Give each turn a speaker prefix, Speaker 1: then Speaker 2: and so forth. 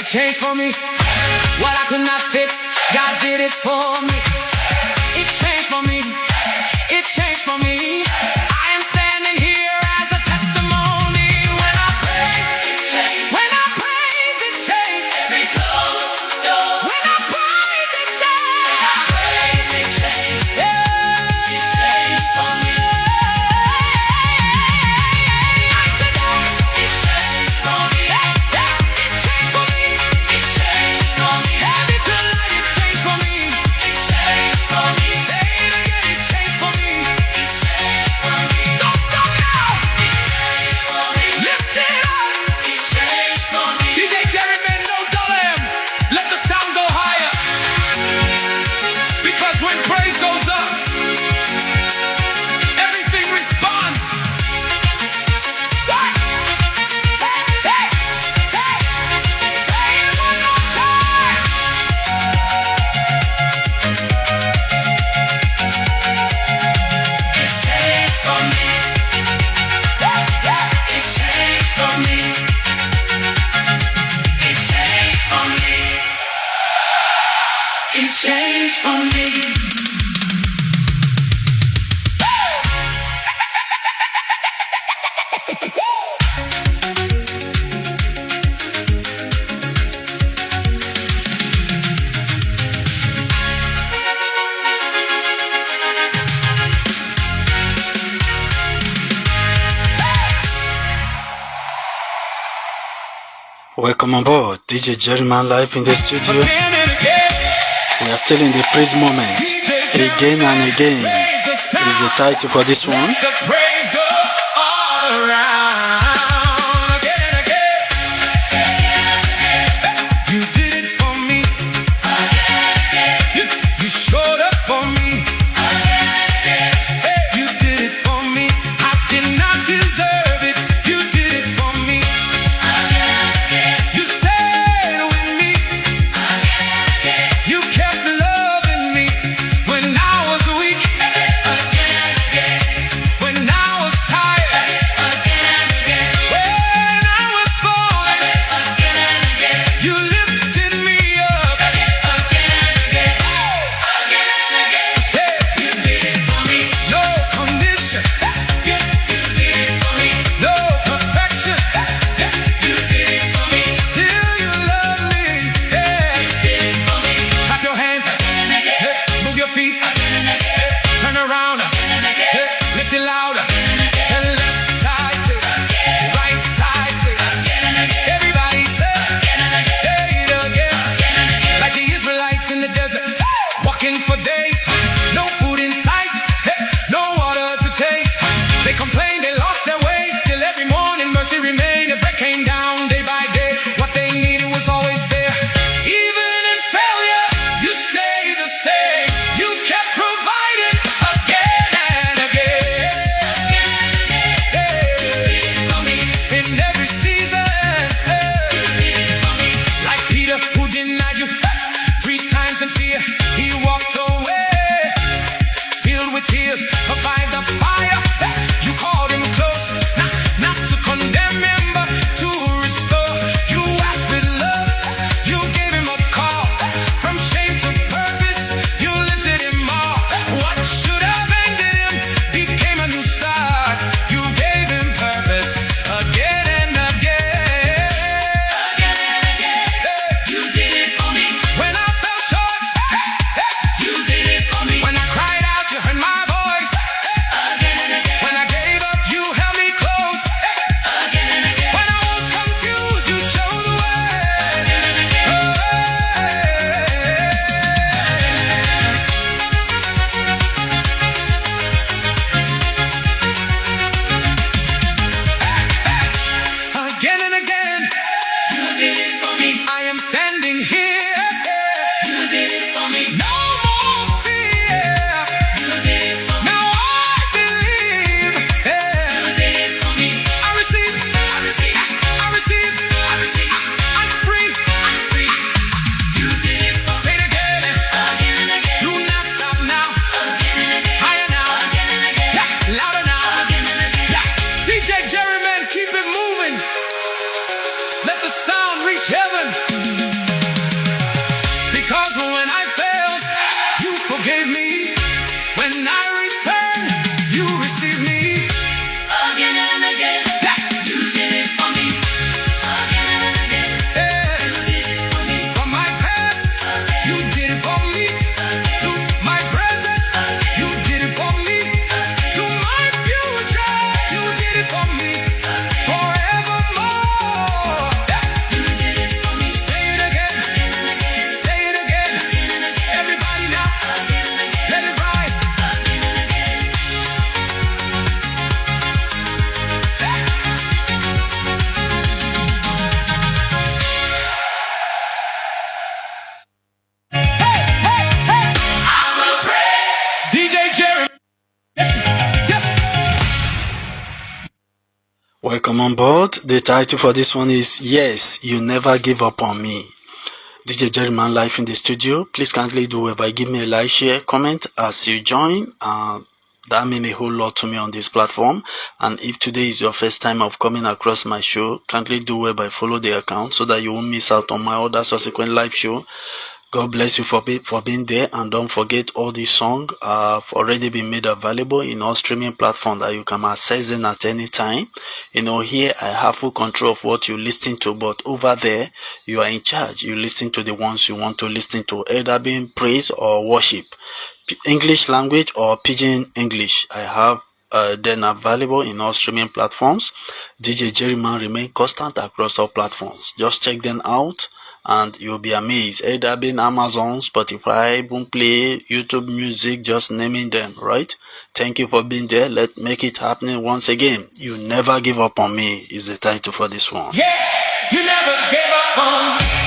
Speaker 1: changed for me. What I could not fix, God did it for me. It changed for me. It changed for me. I am standing here as a testimony. When I praise, it changed. When I praise, it changed. Every closed door. When I praise, it changed. When I praise, it changed. Yeah. It changed for me. Night to day, it changed for me. It changed for me. It changed for me. Heavy to light, it changed for me. It changed for me. Say it again, it changed for me. It changed for me. Don't stop now. It changed for me. Lift it up. It changed for me. DJ Jerryman, no dollar him. Let the sound go higher. Because when praise goes up, everything responds. Say it one more time. It changed for me. It changed for me. It changed for me. It changed for me.
Speaker 2: Welcome on board, DJ Jerryman live in the studio.
Speaker 1: Again and again.
Speaker 2: We are still in the praise moment.
Speaker 1: DJ
Speaker 2: Again and again
Speaker 1: raise the sound.
Speaker 2: is the title for this one.
Speaker 1: The praise go all around. Again and again. You did it for me. You showed up for me. You did it for me. I did not deserve it. You did it for me. You stayed with me. You kept loving me when I was weak. When I was tired. When I was falling. You lifted me up. You did it for me. No condition. You did it for me. No perfection. You did it for me. Still you love me. You did it for me. Clap your hands. Move your feet. Turn around. Lift it louder. And left side say. Right side say. Everybody say. Say it again. Like the Israelites in the desert, walking for days, no food in sight, no water to taste. They complained, they lost their ways. Till every morning mercy remained. The bread came down day by day. What they needed was always there. Even in failure, you stayed the same. You kept providing again and again. In every season, like Peter who denied you 3 times in fear, he walked away, filled with tears, but by the fire, you called him close, not to condemn him, but to restore. You asked with love, you gave him a call, from shame to purpose, you lifted him up. What should have ended him became a new start. You gave him purpose again and again. You did it for me. When I fell short, you did it for me. When I cried out, you heard my voice.
Speaker 2: Welcome on board. The title for this one is Yes, You Never Give Up on Me. DJ Jerryman live in the studio. Please kindly do it by give me a like, share, comment as you join. That means a whole lot to me on this platform. And if today is your first time of coming across my show, kindly do it by follow the account so that you won't miss out on my other subsequent live show. God bless you for being there, and don't forget all these songs have already been made available in all streaming platforms that you can access them at any time. Here I have full control of what you listen to, but over there you are in charge. You listen to the ones you want to listen to, either being praise or worship, English language or pidgin English. I have then available in all streaming platforms. DJ Jerryman remain constant across all platforms. Just check them out and you'll be amazed. Either being Amazon, Spotify, Boomplay, YouTube Music, just naming them, right? Thank you for being there. Let's make it happening once again. You Never Give Up on Me is the title for this one.
Speaker 1: Yes, you never gave up on me.